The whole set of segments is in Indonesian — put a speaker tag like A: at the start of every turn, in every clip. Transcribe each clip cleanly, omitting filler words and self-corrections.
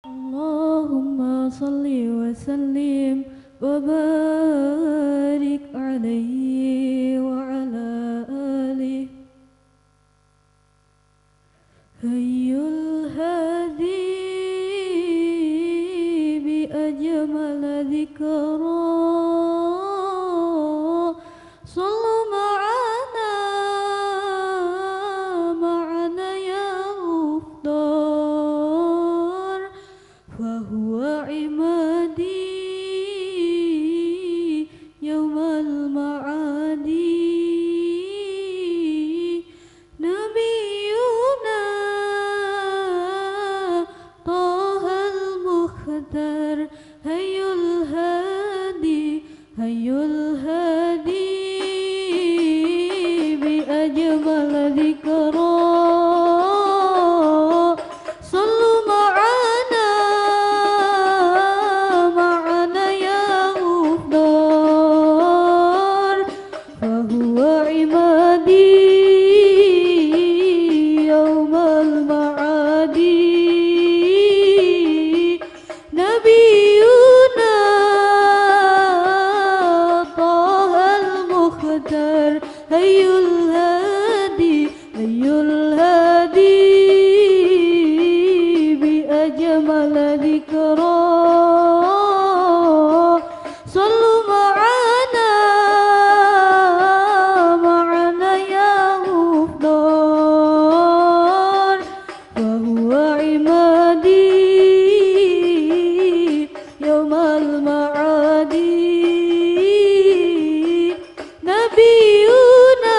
A: Allahumma salli wa sallim wa barik alaihi wa ala alihi hayyul hadi bi ajmal dzikra sallu ma'ana ma'ana ya mukhtar fa huwa imadi yawmal ma'adi nabiyuna tahal mukhtar hayyul hadi bi ajmal dzikra sallu ma'ana ma'ana ya mukhtar fa huwa imadi yawmal ma'adi nabiyuna tahal mukhtar hayyul hadi bi ajmal dzikra sallu ma'ana ma'ana ya mukhtar fa huwa imadi yawmal ma'adi nabiyuna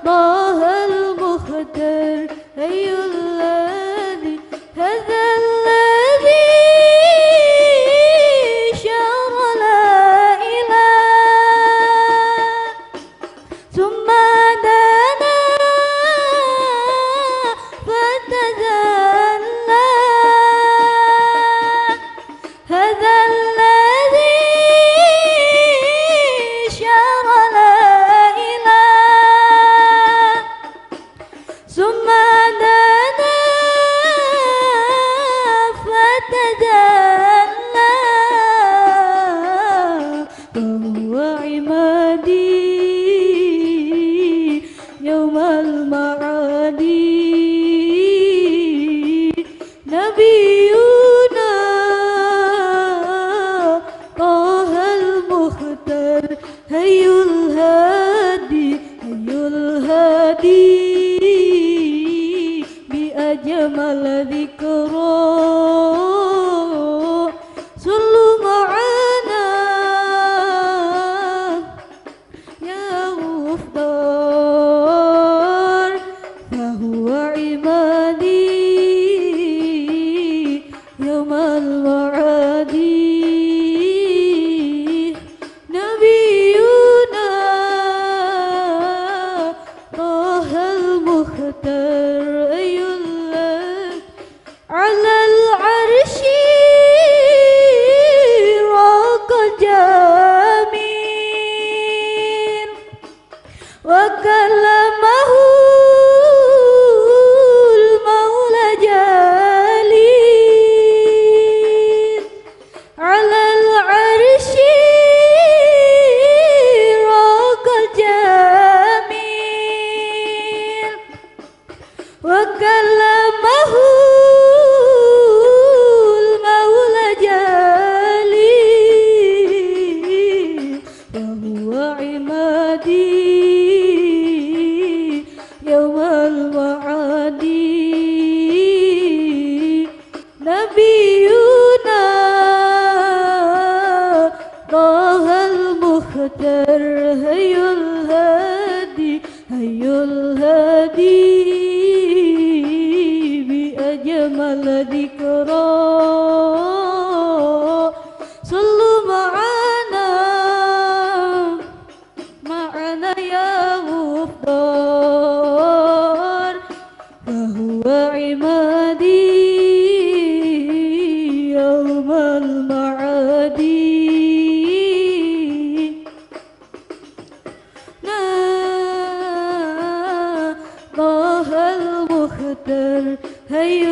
A: tahal mukhtar hayyul hadi hadza alladhi syara la ilaha thumma dana fatadalla hadza alladhi syara la ilaha thumma dana fatadalla huwa imadi yawmal ma'adi nabiyuna tahal mukhtar hayyul hadi bi ajmal dzikra sallu ma'ana ya mukhtar fa huwa imadi yawmal ma'adi nabiyuna tahal mukhtar ayyul ala al-arshi raqal jamil wa kalamahu al-maula jalil ala al-arshi raqal jamil wa kalamahu al-maula jalil wa huwa imadi yawmal ma'adi nabiyuna tahal mukhtar hayyul hadi bi ajmal dzikra sallu ma'ana ma'ana ya mukhtar fa huwa imadi yawmal ma'adi طه المختار هي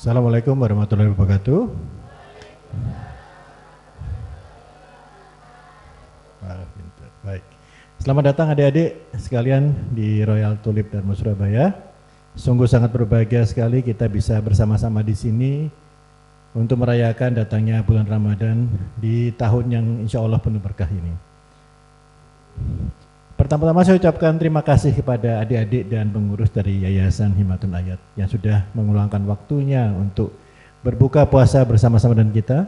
B: Assalamualaikum warahmatullahi wabarakatuh. Baik. Selamat datang adik-adik sekalian di Royal Tulip Dharma Surabaya. Sungguh sangat berbahagia sekali kita bisa bersama-sama di sini untuk merayakan datangnya bulan Ramadan di tahun yang insya Allah penuh berkah ini. Pertama-tama saya ucapkan terima kasih kepada adik-adik dan pengurus dari Yayasan Himatun Ayat yang sudah meluangkan waktunya untuk berbuka puasa bersama-sama dengan kita.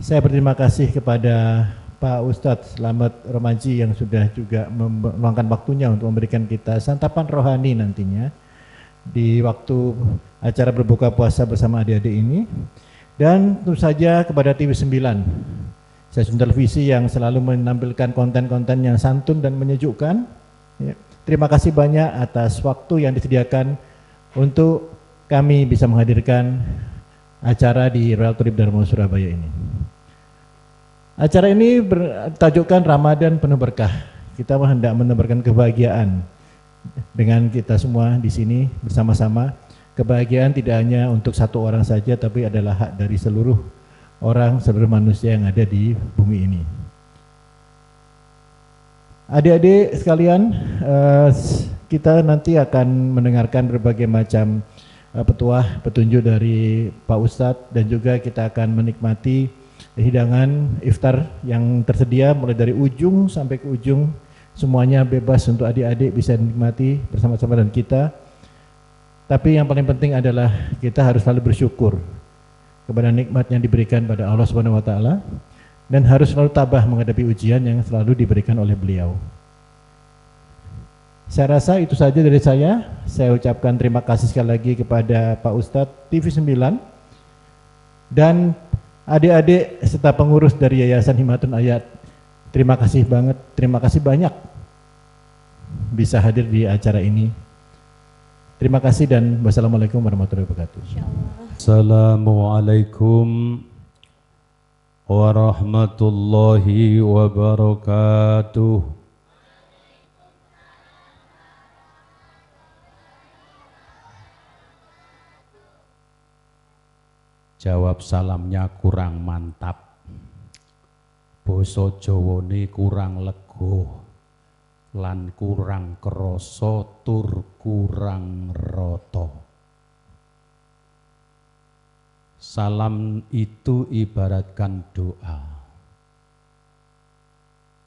B: Saya berterima kasih kepada Pak Ustadz Slamet Romanji yang sudah juga meluangkan waktunya untuk memberikan kita santapan rohani nantinya di waktu acara berbuka puasa bersama adik-adik ini. Dan tentu saja kepada TV 9, stasiun televisi yang selalu menampilkan konten-konten yang santun dan menyejukkan. Ya. Terima kasih banyak atas waktu yang disediakan untuk kami bisa menghadirkan acara di Royal Tulip Dharma Surabaya ini. Acara ini bertajukkan Ramadan penuh berkah. Kita hendak menebarkan kebahagiaan dengan kita semua di sini bersama-sama. Kebahagiaan tidak hanya untuk satu orang saja, tapi adalah hak dari seluruh orang, seluruh manusia yang ada di bumi ini. Adik-adik sekalian, kita nanti akan mendengarkan berbagai macam petunjuk dari Pak Ustadz, dan juga kita akan menikmati hidangan iftar yang tersedia mulai dari ujung sampai ke ujung. Semuanya bebas untuk adik-adik bisa menikmati bersama-sama dengan kita. Tapi yang paling penting adalah kita harus selalu bersyukur kepada nikmat yang diberikan pada Allah Subhanahu wa taala, dan harus selalu tabah menghadapi ujian yang selalu diberikan oleh beliau. Saya rasa itu saja dari saya. Saya ucapkan terima kasih sekali lagi kepada Pak Ustadz TV 9 dan adik-adik serta pengurus dari Yayasan Himatun Ayat. Terima kasih banget, terima kasih banyak bisa hadir di acara ini. Terima kasih dan wassalamualaikum warahmatullahi wabarakatuh.
C: Assalamualaikum warahmatullahi wabarakatuh. Jawab salamnya kurang mantap, basa Jawane kurang lego, lan kurang krasa tur kurang rata. Salam itu ibaratkan doa.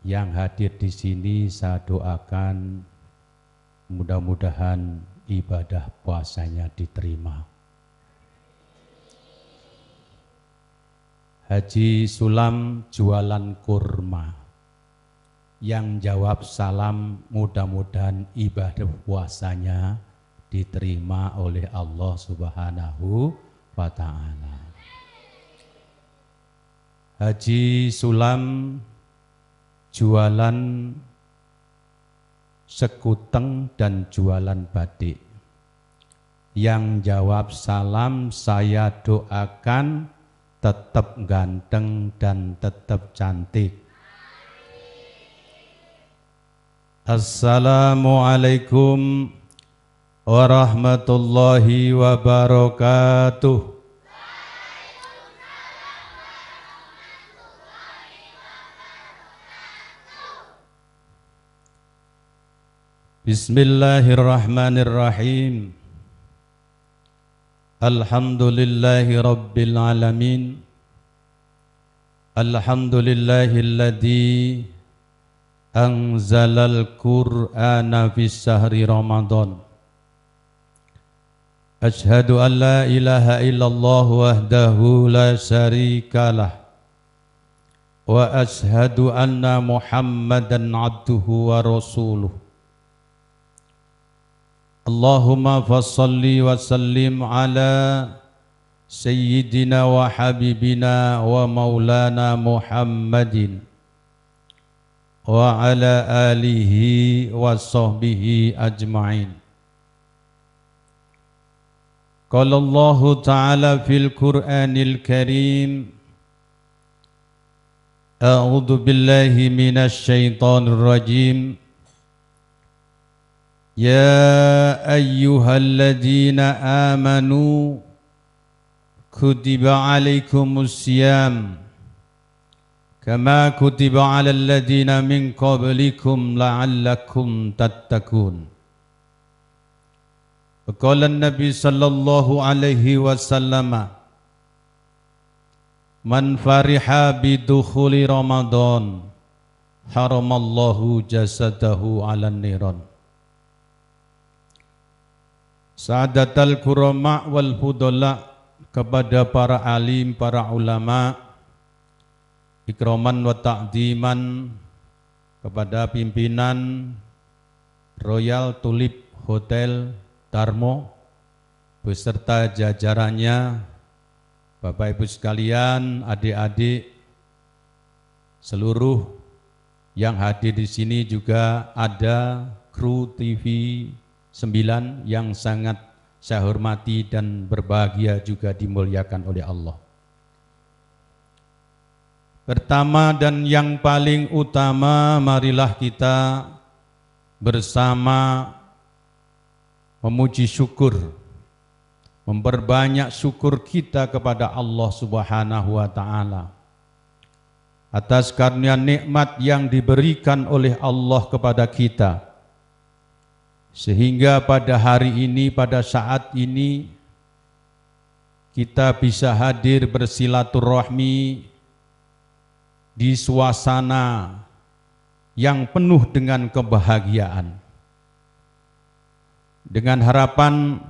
C: Yang hadir di sini saya doakan mudah-mudahan ibadah puasanya diterima. Haji Sulam jualan kurma. Yang jawab salam mudah-mudahan ibadah puasanya diterima oleh Allah Subhanahu wa ta'ala. Haji Sulam jualan sekuteng dan jualan batik. Yang jawab salam saya doakan tetap ganteng dan tetap cantik. Assalamualaikum warahmatullahi wabarakatuh. Bismillahirrahmanirrahim. Alhamdulillahi rabbil alamin. Alhamdulillahilladzi anzalal Qur'ana fi syahri Ramadan. Asyhadu an la ilaha illallah wahdahu la syarikalah wa asyhadu anna Muhammadan abduhu wa rasuluh. Allahumma fassalli wa sallim ala sayyidina wa habibina wa maulana Muhammadin wa ala alihi wa sahbihi ajma'in. Qala Allah Ta'ala fil Qur'anil Karim, A'udzu billahi minasy syaithanir rajim. Ya ayyuhalladzina amanu Kutiba alaikumus siyam kama kutiba alal ladina min qablikum la'allakum tattaqun. Qala an-nabi sallallahu alaihi wasallam man fariha bidukhuli Ramadan haramallahu jasadahu 'alan niran. Sa'adatal kurama wal fudala, kepada para alim, para ulama, ikraman wa ta'diman, kepada pimpinan Royal Tulip Hotel Darmo beserta jajarannya, Bapak Ibu sekalian, adik-adik, seluruh yang hadir di sini, juga ada kru TV 9 yang sangat saya hormati dan berbahagia juga dimuliakan oleh Allah. Pertama dan yang paling utama, marilah kita bersama memuji syukur, memperbanyak syukur kita kepada Allah Subhanahu wa Ta'ala atas karunia nikmat yang diberikan oleh Allah kepada kita, sehingga pada hari ini, pada saat ini, kita bisa hadir bersilaturahmi di suasana yang penuh dengan kebahagiaan. Dengan harapan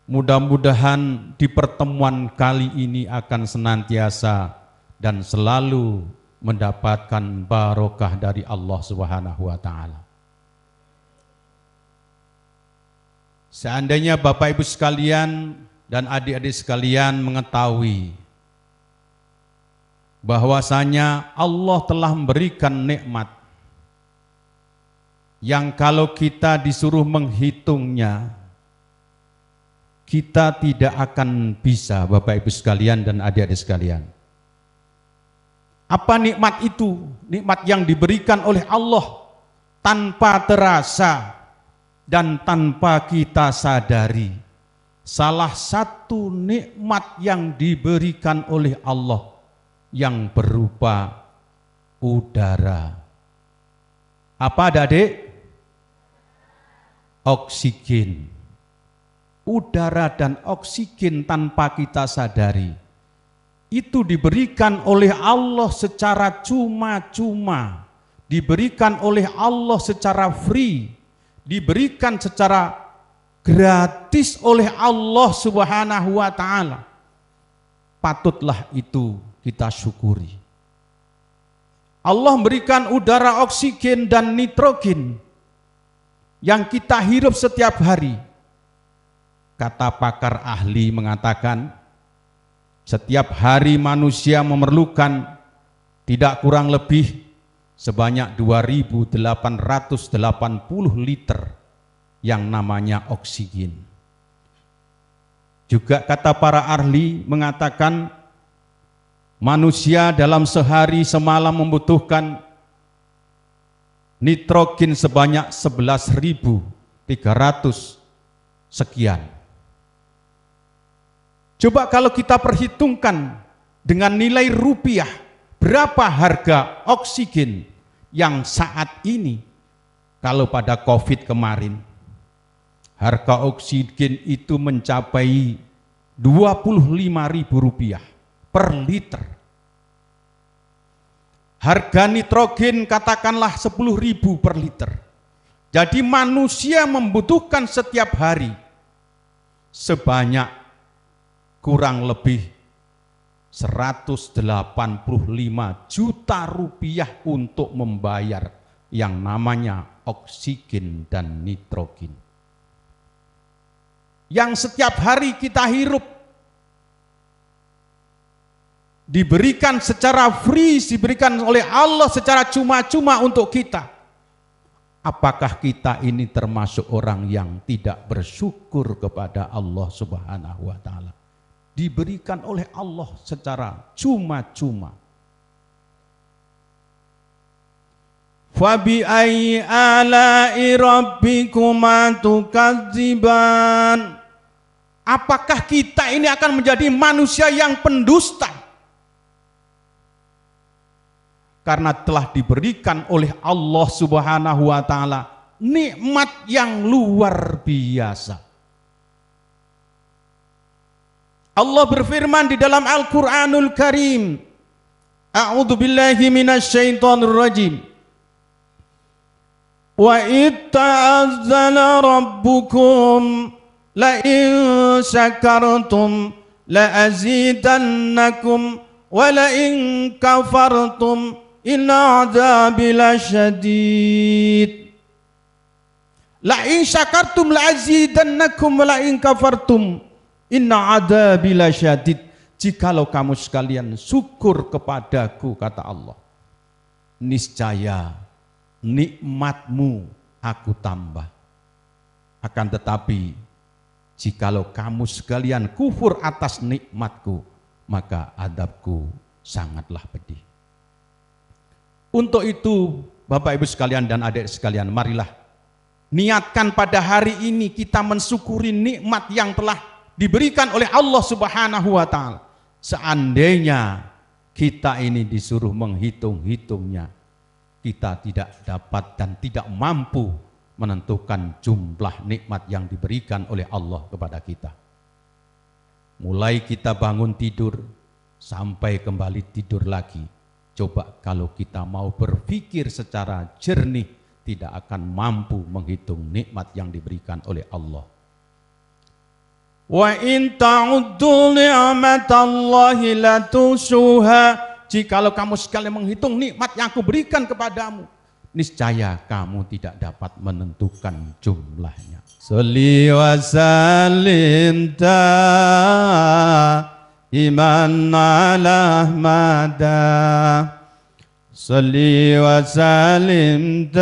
C: mudah-mudahan di pertemuan kali ini akan senantiasa dan selalu mendapatkan barokah dari Allah Subhanahu wa Ta'ala. Seandainya Bapak Ibu sekalian dan adik-adik sekalian mengetahui bahwasanya Allah telah memberikan nikmat yang kalau kita disuruh menghitungnya, kita tidak akan bisa, Bapak Ibu sekalian dan adik-adik sekalian. Apa nikmat itu? Nikmat yang diberikan oleh Allah tanpa terasa dan tanpa kita sadari. Salah satu nikmat yang diberikan oleh Allah yang berupa udara. Apa adik? Oksigen. Udara dan oksigen tanpa kita sadari, itu diberikan oleh Allah secara cuma-cuma, diberikan oleh Allah secara free, diberikan secara gratis oleh Allah Subhanahu wa Ta'ala. Patutlah itu kita syukuri. Allah memberikan udara, oksigen dan nitrogen yang kita hirup setiap hari. Kata pakar ahli mengatakan, setiap hari manusia memerlukan tidak kurang lebih sebanyak 2.880 liter yang namanya oksigen. Juga kata para ahli mengatakan, manusia dalam sehari semalam membutuhkan nitrogen sebanyak 11.300 sekian. Coba kalau kita perhitungkan dengan nilai rupiah, berapa harga oksigen yang saat ini? Kalau pada COVID kemarin, harga oksigen itu mencapai Rp25.000 per liter. Harga nitrogen katakanlah 10.000 per liter. Jadi manusia membutuhkan setiap hari sebanyak kurang lebih 185 juta rupiah untuk membayar yang namanya oksigen dan nitrogen. Yang setiap hari kita hirup, diberikan secara free, diberikan oleh Allah secara cuma-cuma untuk kita. Apakah kita ini termasuk orang yang tidak bersyukur kepada Allah Subhanahu wa Ta'ala? Diberikan oleh Allah secara cuma-cuma. Fabi ayyi ala'i rabbikuma tukadziban. Apakah kita ini akan menjadi manusia yang pendusta? Karena telah diberikan oleh Allah Subhanahu wa taala nikmat yang luar biasa. Allah berfirman di dalam Al-Qur'anul Karim, A'udzu billahi minasyaitonir rajim. Wa itta'azzana rabbukum la in syakartum la azidannakum wa la in kafartum inna 'adzabi lasyadid. La in syakartum la azidannakum wa la in kafartum inna 'adzabi lasyadid. Jikalau kamu sekalian syukur kepadaku, kata Allah, niscaya nikmatmu aku tambah. Akan tetapi jikalau kamu sekalian kufur atas nikmatku, maka adabku sangatlah pedih. Untuk itu Bapak Ibu sekalian dan adik sekalian, marilah niatkan pada hari ini kita mensyukuri nikmat yang telah diberikan oleh Allah Subhanahu wa taala. Seandainya kita ini disuruh menghitung-hitungnya, kita tidak dapat dan tidak mampu menentukan jumlah nikmat yang diberikan oleh Allah kepada kita. Mulai kita bangun tidur sampai kembali tidur lagi. Coba kalau kita mau berpikir secara jernih, tidak akan mampu menghitung nikmat yang diberikan oleh Allah. Wa in ta'uddu ni'matallahi la tusuha. Jikalau kamu sekali menghitung nikmat yang aku berikan kepadamu, niscaya kamu tidak dapat menentukan jumlahnya. Sholli wa sallim iman ala Ahmada. Sholli wa sallim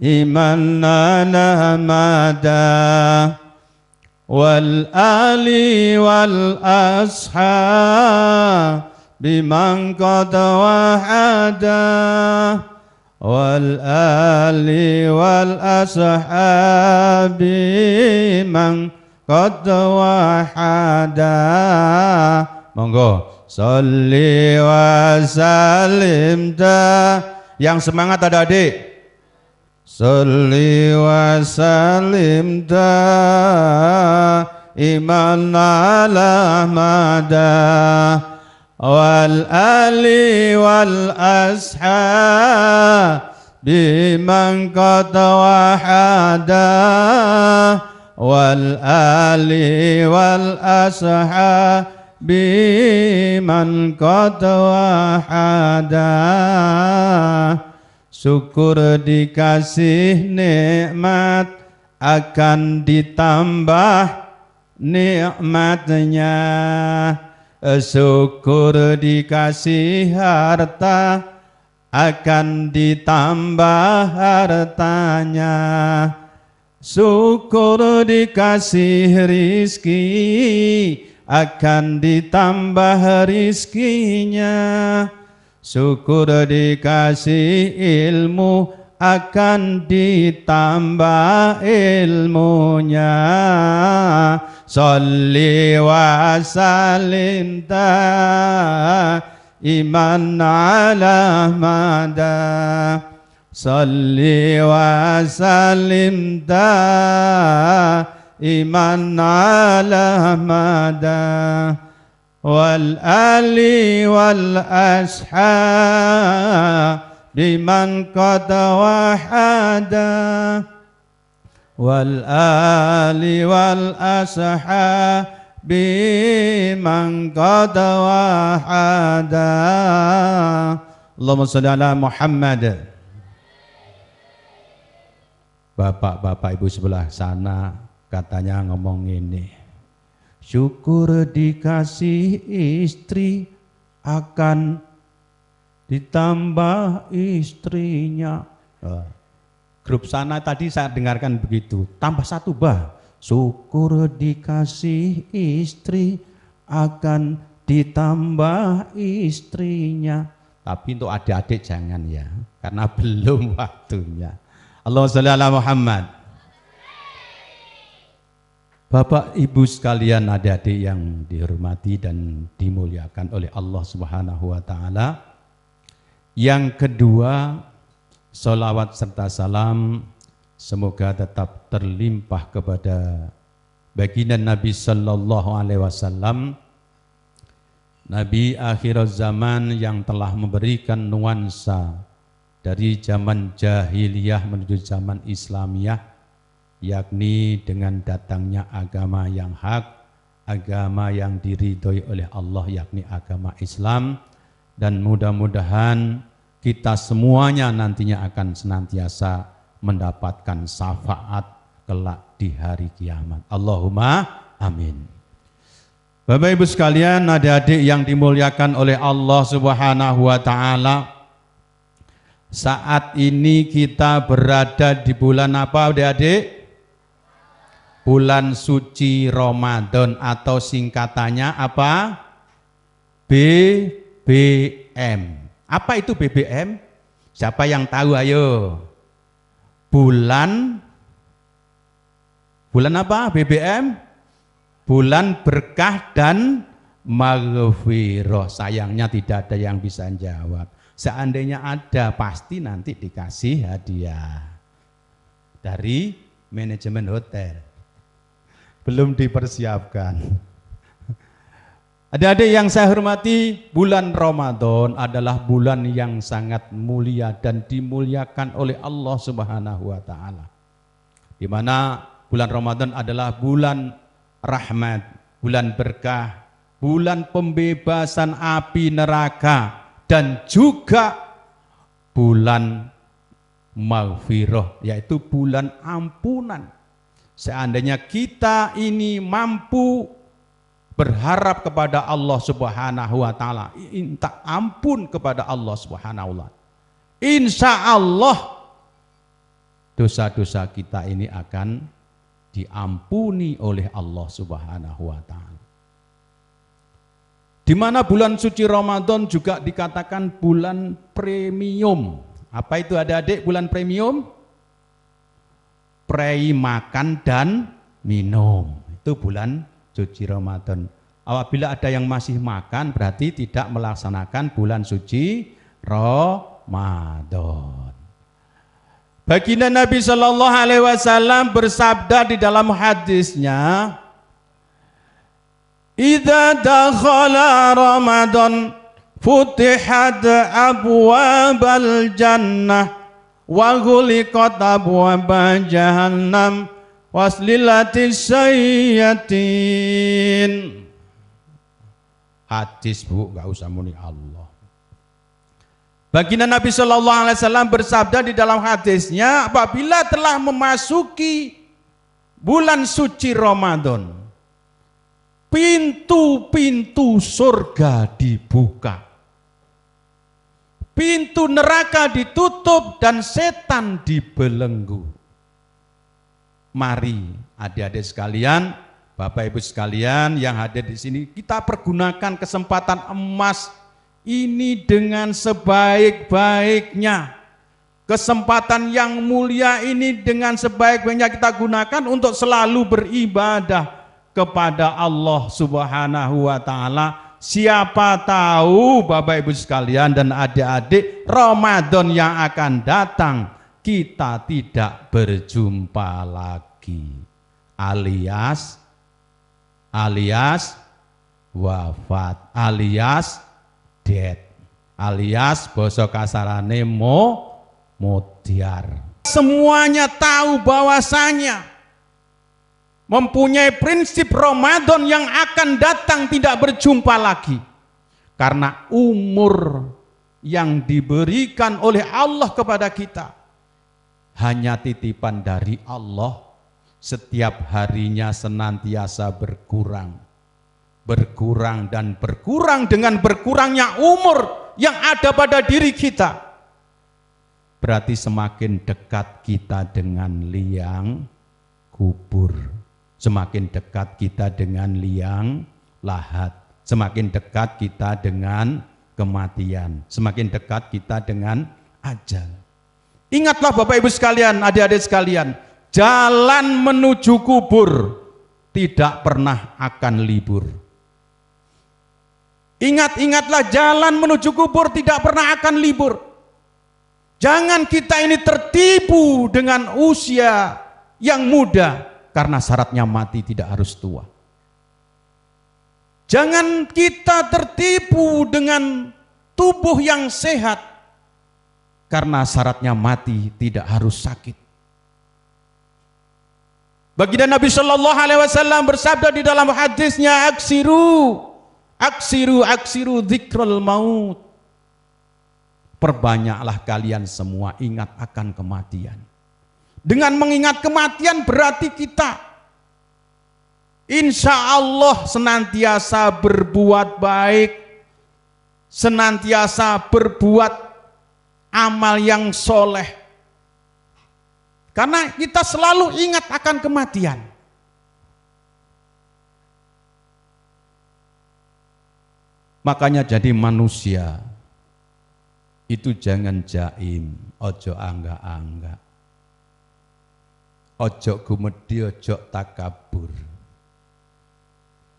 C: iman ala Ahmada. Wal ali wal ashab biman qad wahada. Wal ali wal ashab biman qad wahada. Monggo sholli wa sallim yang semangat adik-adik. Sholli wa sallim iman ala Ahmada. Wal ali wal ashab biman qad wahada. Wal ali wal ashab biman qad wahada. Syukur dikasih nikmat akan ditambah nikmatnya. Syukur dikasih harta akan ditambah hartanya. Syukur dikasih rizki akan ditambah rizkinya. Syukur dikasih ilmu akan ditambah ilmunya. Sholli wa sallim iman ala Ahmada. Sholli wa sallim iman ala Ahmada. Wal ali wal ashab biman qad wahada. Wal ali wal ashab biman qad wahada. Allahumma shalli ala Muhammad. Bapak-bapak ibu sebelah sana katanya ngomong ini. Syukur dikasih istri akan ditambah istrinya. Grup sana tadi saya dengarkan begitu. Tambah satu bah. Syukur dikasih istri akan ditambah istrinya. Tapi untuk adik-adik jangan ya, karena belum waktunya. Allahumma sholli ala Muhammad. Bapak Ibu sekalian, adik-adik yang dihormati dan dimuliakan oleh Allah Subhanahu wa taala. Yang kedua, sholawat serta salam semoga tetap terlimpah kepada baginda Nabi sallallahu alaihi wasallam, Nabi akhir zaman yang telah memberikan nuansa dari zaman jahiliyah menuju zaman Islamiyah, yakni dengan datangnya agama yang hak, agama yang diridhoi oleh Allah, yakni agama Islam. Dan mudah-mudahan kita semuanya nantinya akan senantiasa mendapatkan syafaat kelak di hari kiamat. Allahumma amin. Bapak Ibu sekalian, adik-adik yang dimuliakan oleh Allah Subhanahu wa taala, saat ini kita berada di bulan apa, adik-adik? Bulan suci Ramadan, atau singkatannya apa? BBM. Apa itu BBM? Siapa yang tahu, ayo? Bulan apa BBM? Bulan berkah dan maghfirah. Sayangnya tidak ada yang bisa jawab. Seandainya ada, pasti nanti dikasih hadiah dari manajemen hotel. Belum dipersiapkan. Adik-adik yang saya hormati, bulan Ramadan adalah bulan yang sangat mulia dan dimuliakan oleh Allah Subhanahu wa taala. Di mana bulan Ramadan adalah bulan rahmat, bulan berkah, bulan pembebasan api neraka, dan juga bulan maghfirah, yaitu bulan ampunan. Seandainya kita ini mampu berharap kepada Allah Subhanahu wa taala, minta ampun kepada Allah Subhanahu wa taala, insya Allah dosa-dosa kita ini akan diampuni oleh Allah Subhanahu wa taala. Di mana bulan suci Ramadan juga dikatakan bulan premium. Apa itu, adik-adik, bulan premium? Prei makan dan minum. Itu bulan suci Ramadan. Apabila ada yang masih makan, berarti tidak melaksanakan bulan suci Ramadan. Baginda Nabi Shallallahu Alaihi Wasallam bersabda di dalam hadisnya, "Idza dakhala Ramadan, futihat abwabal jannah, wa ghuliqat abwab jahannam, waslilatis sayyatin." Hadis, Bu, nggak usah muni Allah. Baginda Nabi Shallallahu Alaihi Wasallam bersabda di dalam hadisnya, apabila telah memasuki bulan suci Ramadan, pintu-pintu surga dibuka, pintu neraka ditutup, dan setan dibelenggu. Mari adik-adik sekalian, Bapak Ibu sekalian yang hadir di sini, kita pergunakan kesempatan emas ini dengan sebaik-baiknya. Kesempatan yang mulia ini dengan sebaik-baiknya kita gunakan untuk selalu beribadah kepada Allah Subhanahu wa taala. Siapa tahu Bapak Ibu sekalian dan adik-adik, Ramadan yang akan datang kita tidak berjumpa lagi, alias wafat, alias dead, alias basa kasarane modiar. Semuanya tahu bahwasanya mempunyai prinsip Ramadan yang akan datang tidak berjumpa lagi, karena umur yang diberikan oleh Allah kepada kita hanya titipan dari Allah. Setiap harinya senantiasa berkurang dan berkurang dengan berkurangnya umur yang ada pada diri kita. Berarti semakin dekat kita dengan liang kubur, semakin dekat kita dengan liang lahat, semakin dekat kita dengan kematian, semakin dekat kita dengan ajal. Ingatlah Bapak Ibu sekalian, adik-adik sekalian, jalan menuju kubur tidak pernah akan libur. Ingat-ingatlah, jalan menuju kubur tidak pernah akan libur. Jangan kita ini tertipu dengan usia yang muda, karena syaratnya mati tidak harus tua. Jangan kita tertipu dengan tubuh yang sehat, karena syaratnya mati tidak harus sakit. Baginda Nabi Shallallahu Alaihi Wasallam bersabda di dalam hadisnya, aksiru dzikrul maut. Perbanyaklah kalian semua ingat akan kematian. Dengan mengingat kematian berarti kita insya Allah senantiasa berbuat baik, senantiasa berbuat amal yang soleh. Karena kita selalu ingat akan kematian. Makanya jadi manusia itu jangan jaim, ojo angga-angga, ojo gumedi, ojo takabur.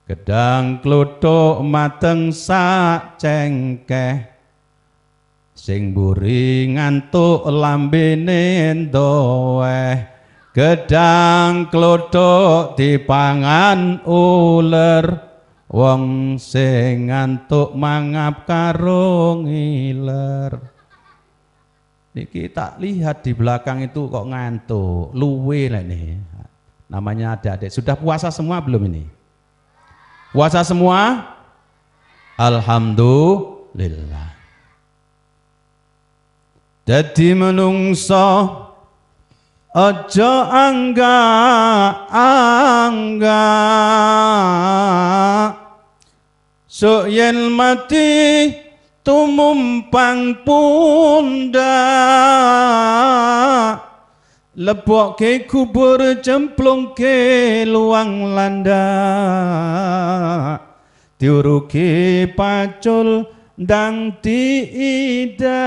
C: Gedang kluthuk mateng sak cengkeh, sing mburi ngantuk lambene endoeh. Gedang kluthuk dipangan uler, wong sing ngantuk mangap karo ngiler. Niki tak lihat di belakang itu kok ngantuk, luwe lah ini. Namanya adik-adik. Sudah puasa semua belum ini? Puasa semua? Alhamdulillah. Dadi menungso aja angga-angga, sok yen mati tumumpang pundak, lebokke kubur cemplungke luang landak, diuruki pacul ndang ida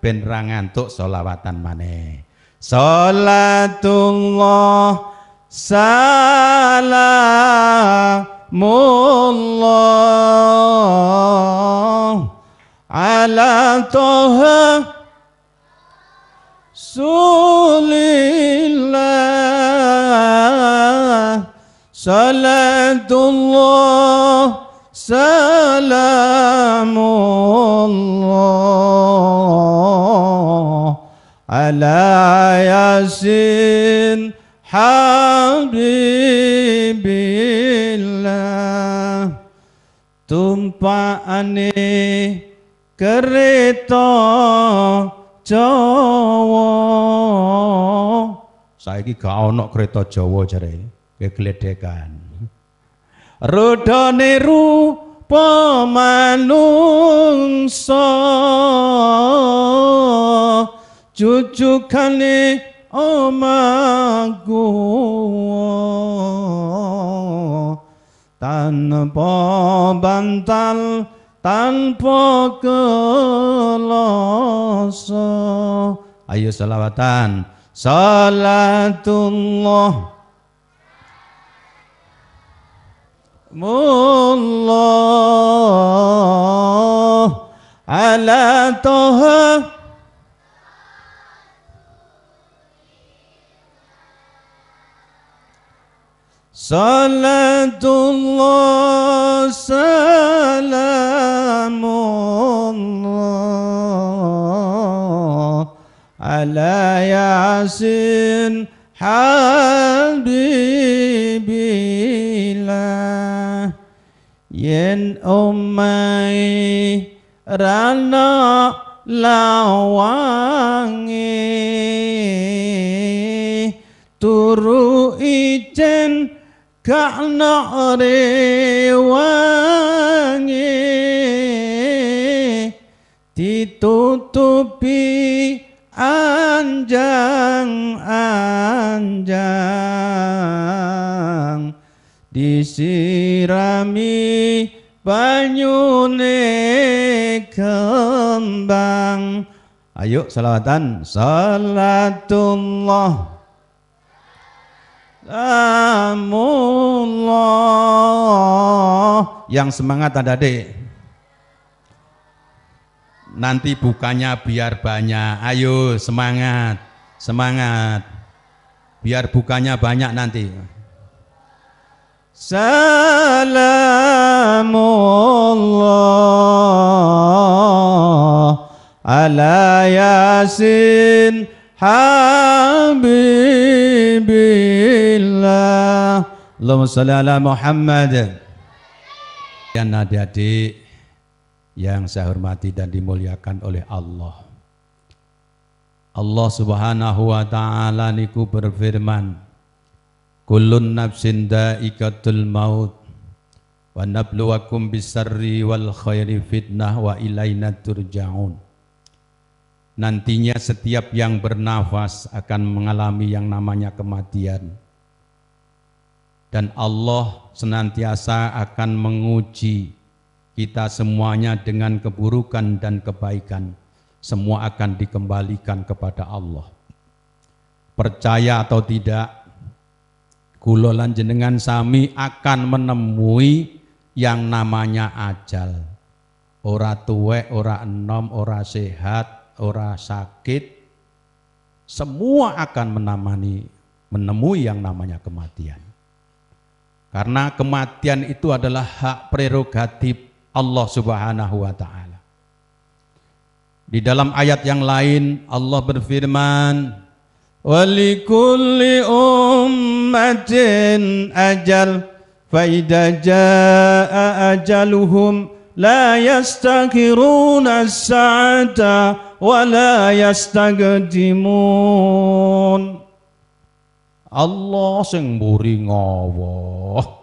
C: ben ra ngantuk sholawatan maneh. Sholatullah salamullah ala toha sulillah. Sholatullah salamullah ala yasin habibillah. Tumpaane kereta Jawa, saiki gak ono kereta Jawa jare, kegledekan. Rodane rupa manungsa, jujukane omaguwa, tanpa bantal tanpa kelasa. Ayo selawatan. Salatullah mullah ala toha salatullah salamullah ala yasin habibillah. Yen omai rana lawange, turu ijen kakna rewange, ditutupi anjang-anjang, disirami banyune kembang. Ayo salawatan. Salatullah Salamullah. Yang semangat adik-adik. Nanti bukannya biar banyak. Ayo semangat. Semangat. Biar bukannya banyak nanti. Salamullah ala yasin habibillah. Allahumma sholli ala Muhammad. Dan adik-adik yang saya hormati dan dimuliakan oleh Allah. Allah Subhanahu wa taala niku berfirman, kullun nafsin dha'iqatul maut wa nabluwakum bisarri wal khairi fitnah wa ilaina turja'un. Nantinya setiap yang bernafas akan mengalami yang namanya kematian. Dan Allah senantiasa akan menguji kita semuanya dengan keburukan dan kebaikan. Semua akan dikembalikan kepada Allah. Percaya atau tidak, kula lan jenengan sami akan menemui yang namanya ajal. Ora tuwek, ora enom, ora sehat, ora sakit, semua akan menemui yang namanya kematian. Karena kematian itu adalah hak prerogatif Allah Subhanahu wa taala. Di dalam ayat yang lain Allah berfirman, walikulli ummatin ajal fa idza jaa ajaluhum la yastakhiruna as-sa'ata wa la yastaqdimun. Allah sing mburi ngawa.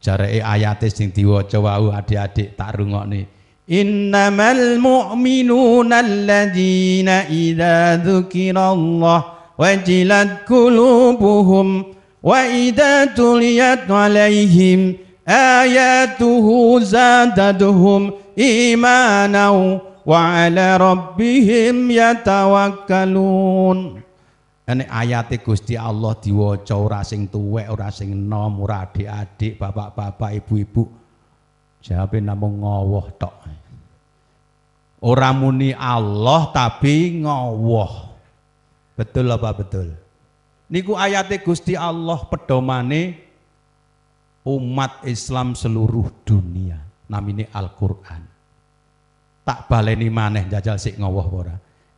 C: Jareke ayate sing diwaca wau adik-adik tak rungokne. Innamal mu'minuna alladzina idza dzukirallah wajilat qulubuhum wa idza tuliyat alaihim ayatuhu zadatuhum imanan wa ala rabbihim yatawakkalun. Nek ayate Gusti Allah diwaca ora sing tuwek, ora sing enom, ora adik-adik, bapak-bapak, ibu-ibu, jawabe namung ngowoh tok. Ora muni Allah tapi ngowoh. Betul apa betul? Niku ayate Gusti Allah pedomane umat Islam seluruh dunia. Namine Al-Qur'an. Tak baleni maneh jajal sik ngowoh ora.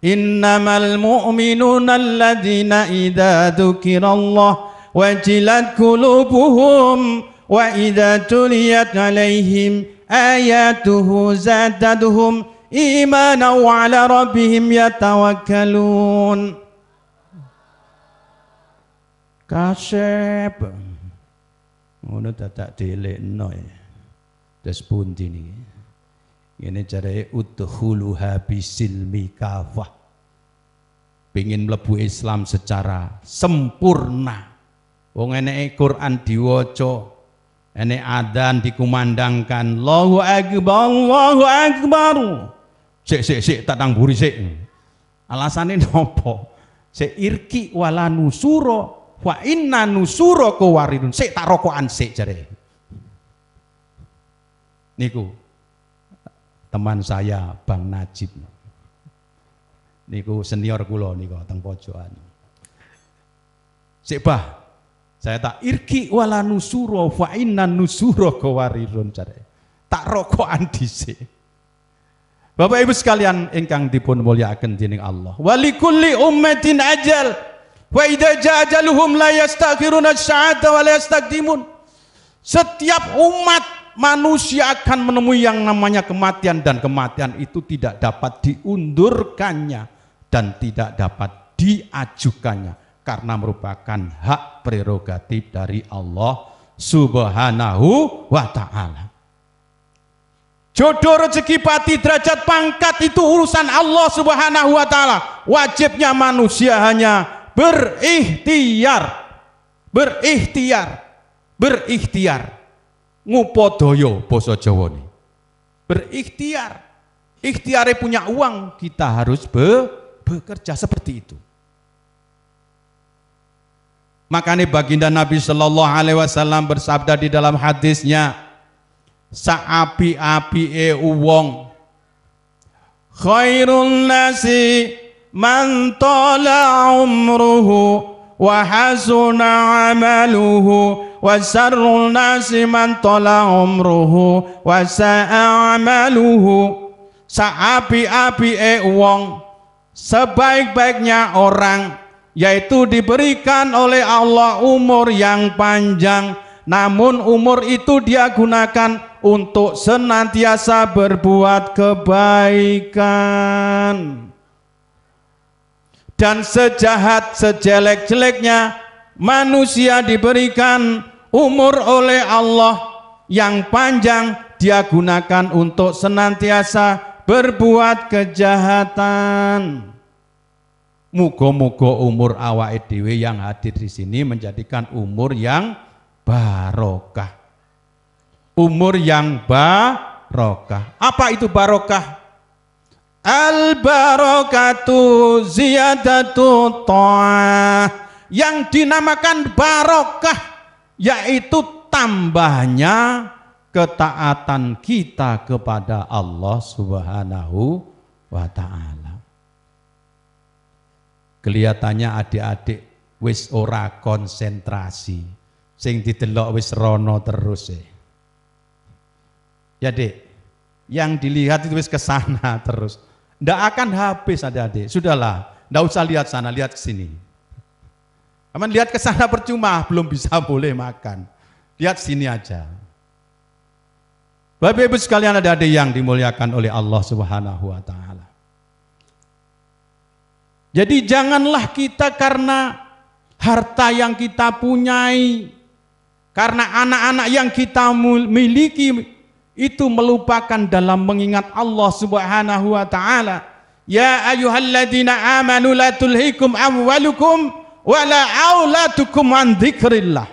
C: Innamal mu'minuna alladzina idza dzukirallah wajilat qulubuhum wa idza tuliyat alaihim ayatuhu zadatuhum imanan wa ala rabbihim yatawakkalun. Kasep ngono dadak dilekno ya. Des pundi niki? Ini jare udkhuluha bisilmi kafah. Pengin mlebu Islam secara sempurna. Wong eneke Quran diwaca, enek adzan dikumandangkan, Allahu akbar, Allahu akbar. Sik tak tangburi sik. Alasane nopo? Sik irki wala nusura wa inna nusura qawaridun. Sik tak rokokan sik jare. Niku teman saya Bang Najib niku senior kula niku teng pojokan. Sik bah, saya tak irki wala nusura fa inna nusura qawarirun jare. Tak rokokan dhisik. Bapak Ibu sekalian ingkang dipun mulyakaken dening Allah. Walikulli ummatin ajal wa idza jaa ajaluhum la yastakhiruna as-sa'ata wa la yastaqdimun. Setiap umat manusia akan menemui yang namanya kematian, dan kematian itu tidak dapat diundurkannya dan tidak dapat diajukannya karena merupakan hak prerogatif dari Allah Subhanahu wa ta'ala. Jodoh, rezeki, pati, derajat, pangkat itu urusan Allah Subhanahu wa ta'ala. Wajibnya manusia hanya berikhtiar ngupodoyo basa Jawa nih. Berikhtiar. Ikhtiare punya uang, kita harus bekerja seperti itu. Makanya baginda Nabi Shallallahu Alaihi Wasallam bersabda di dalam hadisnya, saapi-api wong khairun nasi man tala umruhu wa hasuna amaluhu wa sarrun nasi man tala umruhu wa sa'a amaluhu. Saapi-api wong, sebaik-baiknya orang, yaitu diberikan oleh Allah umur yang panjang, namun umur itu dia gunakan untuk senantiasa berbuat kebaikan. Dan sejahat sejelek-jeleknya manusia diberikan umur oleh Allah yang panjang, dia gunakan untuk senantiasa berbuat kejahatan. Muga-muga umur awake dhewe yang hadir di sini menjadikan umur yang barokah. Umur yang barokah. Apa itu barokah? Al barokatu ziyadatu ta'ah. Yang dinamakan barokah yaitu tambahnya ketaatan kita kepada Allah Subhanahu wa ta'ala. Kelihatannya adik-adik wis ora konsentrasi, sing didelok wis rono terus ya Dek, yang dilihat itu wis ke sana terus, ndak akan habis adik-adik. Sudahlah, ndak usah lihat sana, lihat ke sini. Aman, lihat ke sana percuma, belum bisa boleh makan. Lihat sini aja. Bapak Ibu sekalian, adik-adik yang dimuliakan oleh Allah Subhanahu wa ta'ala. Jadi janganlah kita karena harta yang kita punyai, karena anak-anak yang kita miliki itu melupakan dalam mengingat Allah Subhanahu wa ta'ala. Ya ayyuhalladzina amanu la tulhikum amwalukum wala auladukum an dzikrillah.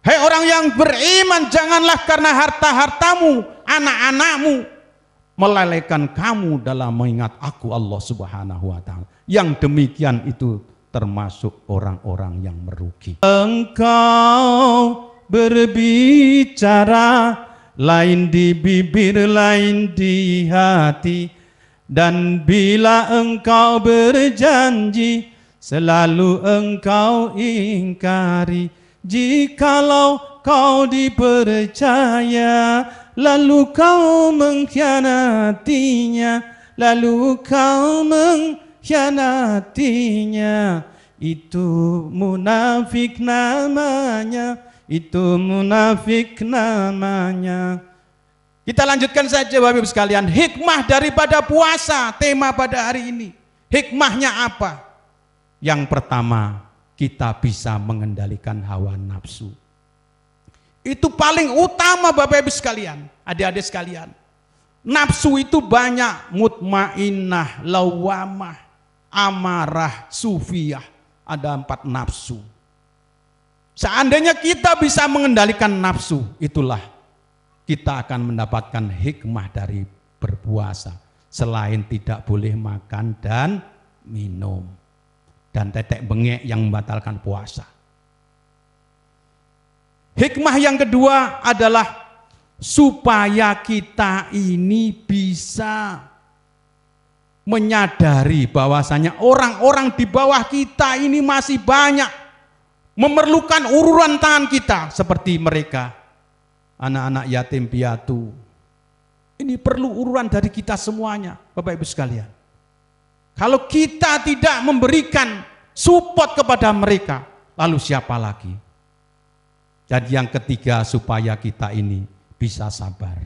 C: Hei orang yang beriman, janganlah karena harta-hartamu, anak-anakmu melalaikan kamu dalam mengingat aku Allah Subhanahu wa ta'ala. Yang demikian itu termasuk orang-orang yang merugi. Engkau berbicara lain di bibir, lain di hati, dan bila engkau berjanji selalu engkau ingkari. Jikalau kau dipercaya lalu kau mengkhianatinya, itu munafik namanya, Kita lanjutkan saja Bapak Ibu sekalian, hikmah daripada puasa, tema pada hari ini. Hikmahnya apa? Yang pertama, kita bisa mengendalikan hawa nafsu. Itu paling utama Bapak Ibu sekalian, adik-adik sekalian. Nafsu itu banyak, mutmainnah, lawamah, amarah, sufiyah. Ada 4 nafsu. Seandainya kita bisa mengendalikan nafsu, itulah kita akan mendapatkan hikmah dari berpuasa. Selain tidak boleh makan dan minum, dan tetek bengek yang membatalkan puasa. Hikmah yang kedua adalah supaya kita ini bisa menyadari bahwasanya orang-orang di bawah kita ini masih banyak memerlukan uluran tangan kita seperti mereka, anak-anak yatim piatu. Ini perlu uluran dari kita semuanya, Bapak Ibu sekalian. Kalau kita tidak memberikan support kepada mereka, lalu siapa lagi? Jadi yang ketiga, supaya kita ini bisa sabar.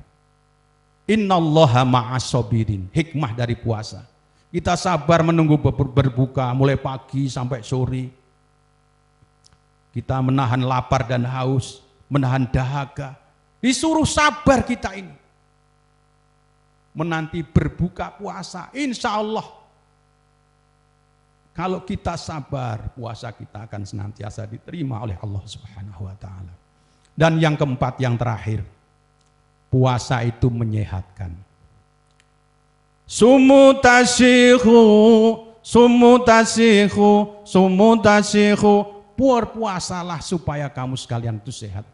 C: Innallaha ma'as-sabirin, hikmah dari puasa. Kita sabar menunggu berbuka mulai pagi sampai sore. Kita menahan lapar dan haus, menahan dahaga. Disuruh sabar kita ini. Menanti berbuka puasa, insya Allah. Kalau kita sabar, puasa kita akan senantiasa diterima oleh Allah Subhanahu wa ta'ala. Dan yang keempat, yang terakhir, puasa itu menyehatkan. Sumutasihu, berpuasalah supaya kamu sekalian itu sehat.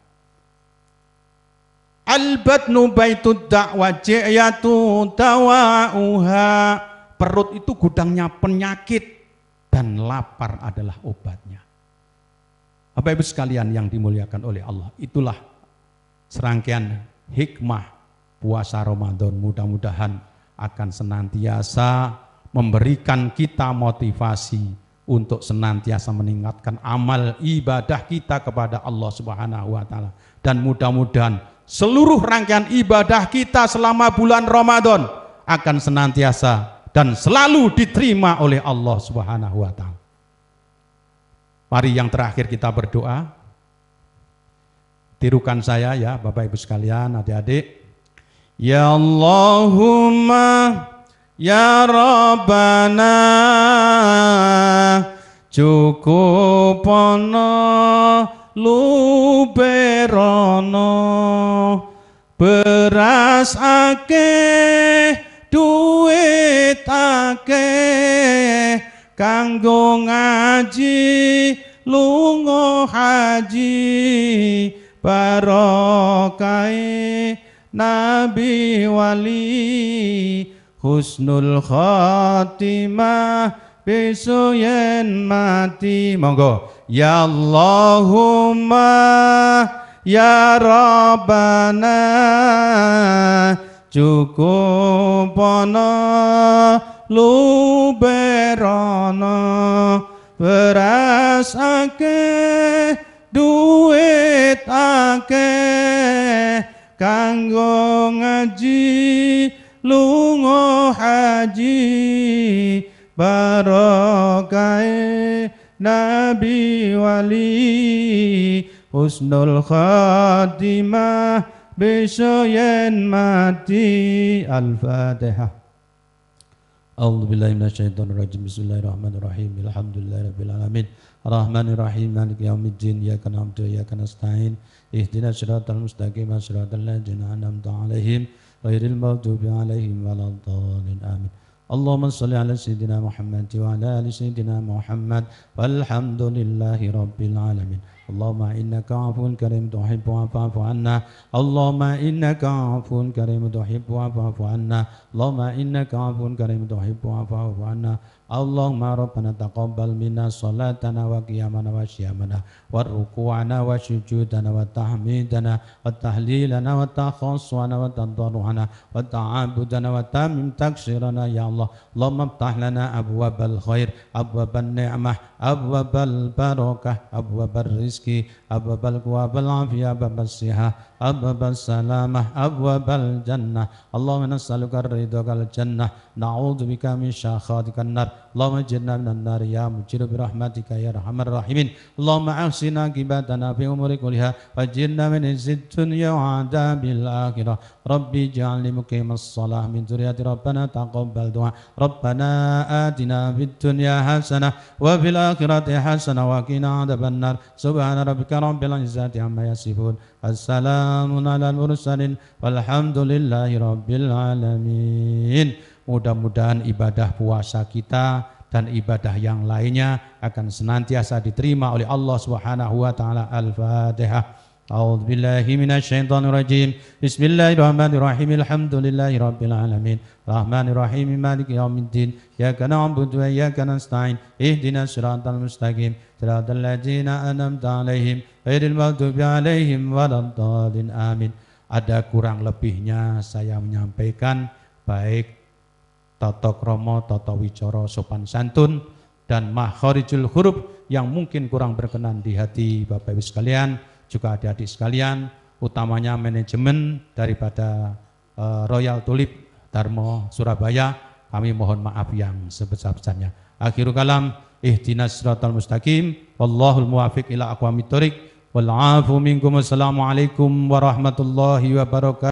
C: Al-batnu baitud da'wa ji'yatu dawa'uha. Perut itu gudangnya penyakit dan lapar adalah obatnya. Bapak Ibu sekalian yang dimuliakan oleh Allah, itulah serangkaian hikmah puasa Ramadan. Mudah-mudahan akan senantiasa memberikan kita motivasi untuk senantiasa meningkatkan amal ibadah kita kepada Allah Subhanahu wa taala. Dan mudah-mudahan seluruh rangkaian ibadah kita selama bulan Ramadan akan senantiasa dan selalu diterima oleh Allah Subhanahu wa taala. Mari yang terakhir kita berdoa. Tirukan saya ya Bapak Ibu sekalian, adik-adik. Ya Allahumma ya Rabbana cukupono luberono beras akeh duit akeh kanggo ngaji lunga haji barokai nabi wali husnul khatimah besok yen mati. Monggo. Ya Allahumma ya Rabbana cukupono luberono beras akeh duit akeh kanggo ngaji lunga haji barokai nabi wali husnul khatimah besok yen mati. Al-Fatihah. A'udzubillahi minasyaitonirrajim. Bismillahirrahmanirrahim. Alhamdulillahirabbil alamin. Arrahmanirrahim. Maliki yaumiddin. Iyyaka na'budu wa iyyaka nasta'in. Ihdinas siratal mustaqim. Siratal ladzina an'amta 'alaihim ghairil maghdubi 'alaihim waladdallin. Amin. Allahumma shalli ala sayyidina Muhammad wa ala ali sayyidina Muhammad walhamdulillahi rabbil alamin. Allahumma innaka 'afuwun karim tuhibbu 'fa'fu 'anna. Allahumma innaka 'afuwun karim tuhibbu 'fa'fu 'anna. Allahumma innaka 'afuwun karim tuhibbu 'fa'fu 'anna. Allahumma rabbana taqabbal minna salatana wa qiyamana wa syiyamana wa ruku'ana wa sujudana wa tahmidana wa tahlilana wa takhassuana wa tadarruhana wa ta'abudana wa tamim taksirana ya Allah. Allahumma aftah lana abwabal khair, abwabal ni'mah, abwabal barakah, abwabal rizki, abwabal quwa wal afiyah, abwabal sihah, abwabal salamah, abwabal jannah. Allahumma nas'aluka ridhakal jannah, na'udzubika min syakhatikal nar. Allahumma jinna minan nar ya mujir bi rahmatika ya arhamar rahimin. Allahumma ahsina aqibatana fi umuri kulliha wajirna min izzid dunya wa adabil akhirah. Rabbi ij'alni muqimas shalah min dzurriyyati rabbana taqabbal du'a. Rabbana atina fid dunya hasanah wa fil akhirati hasanah wa qina adzaban nar. Subhana rabbika rabbil izzati amma yasifun. Assalamun alal mursalin walhamdulillahi rabbil alamin. Mudah-mudahan ibadah puasa kita dan ibadah yang lainnya akan senantiasa diterima oleh Allah Subhanahu wa taala. Al-Fatihah. A'udzu billahi minasyaitonir rajim. Bismillahirrahmanirrahim. Alhamdulillahi rabbil alamin. Rahmanir rahim. Maliki yaumiddin. Iyyaka na'budu wa iyyaka nasta'in. Ihdinas siratal mustaqim. Siratal ladzina an'amta 'alaihim ghairil maghdubi 'alaihim waladdallin. Amin. Ada kurang lebihnya saya menyampaikan baik tata krama, tata wicara, sopan santun dan makharijul huruf yang mungkin kurang berkenan di hati Bapak Ibu sekalian, juga adik-adik sekalian, utamanya manajemen daripada Royal Tulip Darmo Surabaya. Kami mohon maaf yang sebesar-besarnya. Akhirul kalam, ihdinas siratal mustaqim, wallahul muwaffiq ila aqwamit thoriq, wal 'afu minkum. Assalamualaikum warahmatullahi wabarakatuh.